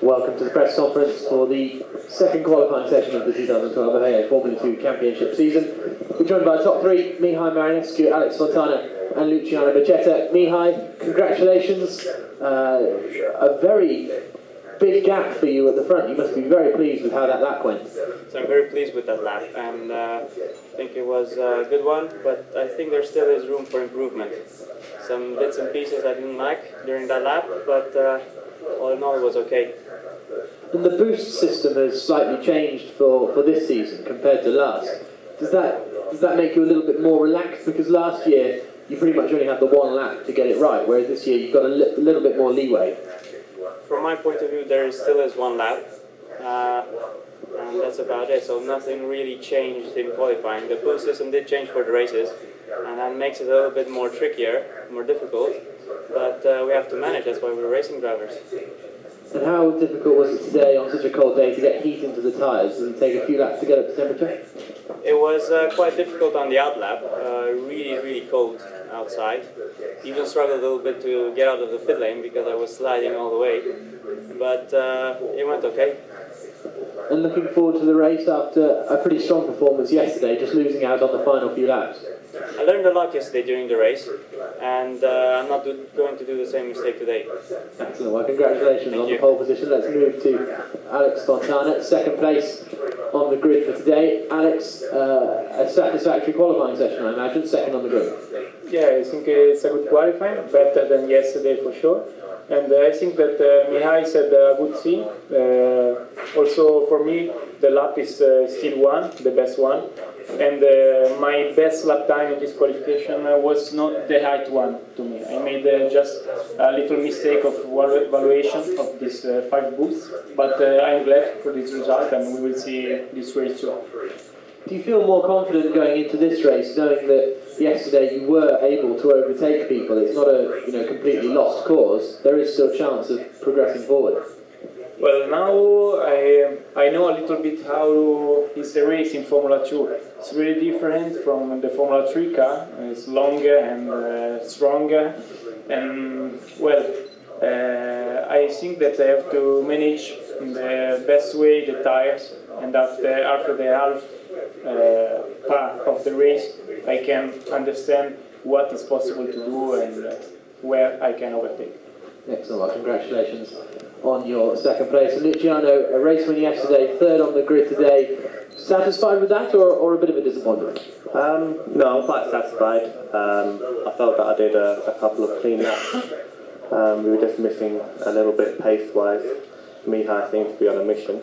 Welcome to the press conference for the second qualifying session of the 2012 AHA Formula 2 Championship season. We're joined by the top three: Mihai Marinescu, Alex Fontana and Luciano Becchetta. Mihai, congratulations. A very big gap for you at the front. You must be very pleased with how that lap went. So I'm very pleased with that lap, and I think it was a good one, but I think there still is room for improvement. Some bits and pieces I didn't like during that lap, but all in all it was okay. And the boost system has slightly changed for this season compared to last. Does that make you a little bit more relaxed? Because last year you pretty much only had the one lap to get it right, whereas this year you've got a little bit more leeway. From my point of view, there still is one lap, and that's about it. So nothing really changed in qualifying. The boost system did change for the races, and that makes it a little bit more trickier, more difficult. But we have to manage. That's why we're racing drivers. And how difficult was it today on such a cold day to get heat into the tyres? Does it take a few laps to get up to temperature? It was quite difficult on the out lap. Really cold outside. Even struggled a little bit to get out of the pit lane because I was sliding all the way. But it went okay. And looking forward to the race after a pretty strong performance yesterday, just losing out on the final few laps. I learned a lot yesterday during the race, and I'm not going to do the same mistake today. Excellent. Well, congratulations on the pole position. Let's move to Alex Fontana, second place on the grid for today. Alex, a satisfactory qualifying session, I imagine, second on the grid. Yeah, I think it's a good qualifying, better than yesterday for sure. And I think that Mihai said a good thing. Also for me, the lap is still the best one. And my best lap time in this qualification was not the right one to me. I made just a little mistake of evaluation of this 5 booths, but I'm glad for this result, and we will see this race too. Do you feel more confident going into this race, knowing that yesterday you were able to overtake people? It's not a completely lost cause. There is still a chance of progressing forward. Well, now I know a little bit how is the race in Formula 2. It's really different from the Formula 3 car. It's longer and stronger. And, well, I think that I have to manage in the best way the tires. And after the half part of the race, I can understand what is possible to do and where I can overtake. Excellent. Well, congratulations on your second place. Luciano, a race win yesterday, third on the grid today. Satisfied with that, or a bit of a disappointment? No, I'm quite satisfied. I felt that I did a couple of clean laps. We were just missing a little bit pace-wise. Mihai seemed to be on a mission,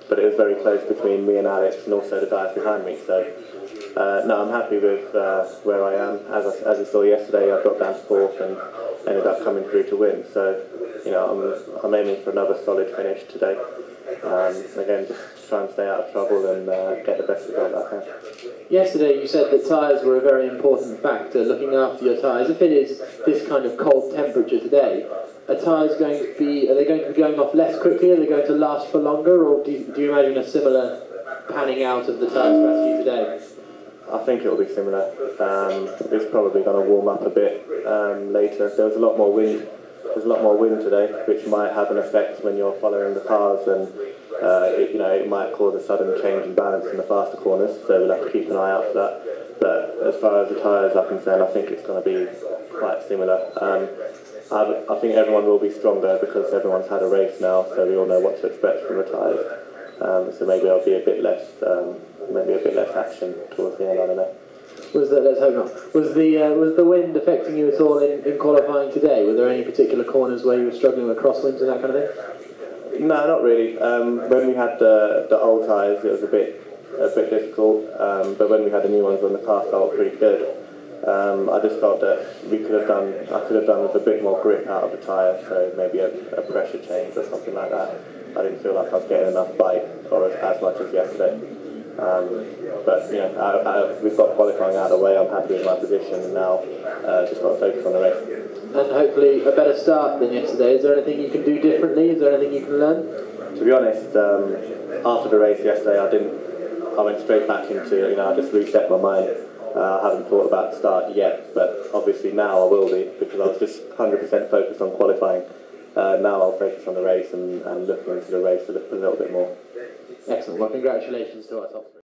but it was very close between me and Alex, and also the guys behind me. So, no, I'm happy with where I am. As you saw yesterday, I got down to 4th and ended up coming through to win. So, I'm aiming for another solid finish today. Again, just try and stay out of trouble and get the best result I can. Yesterday you said that tyres were a very important factor, looking after your tyres. If it is this kind of cold temperature today, are they going to be going off less quickly? Are they going to last for longer, or do you imagine a similar panning out of the tyre strategy today? I think it will be similar. It's probably going to warm up a bit later. There was a lot more wind. There's a lot more wind today, which might have an effect when you're following the cars, and it might cause a sudden change in balance in the faster corners. So we'll have to keep an eye out for that. But as far as the tyres are concerned, I think it's going to be quite similar. I think everyone will be stronger because everyone's had a race now, so we all know what to expect from the tyres. So maybe there'll be a bit less action towards the end. I don't know. Let's hope not. Was the wind affecting you at all in qualifying today? Were there any particular corners where you were struggling with crosswinds and that kind of thing? No, not really. When we had the old tyres, it was a bit difficult. But when we had the new ones on the car, felt pretty good. I just felt that I could have done with a bit more grip out of the tyre, so maybe a pressure change or something like that. I didn't feel like I was getting enough bite or as much as yesterday. But we've got qualifying out of the way. I'm happy with my position, and now just got to focus on the race. And hopefully a better start than yesterday. Is there anything you can do differently? Is there anything you can learn? To be honest, after the race yesterday, I went straight back into I just reset my mind. I haven't thought about the start yet, but obviously now I will be, because I was just 100% focused on qualifying. now I'll focus on the race and looking into the race a little bit more. Excellent. Well, congratulations to our top three.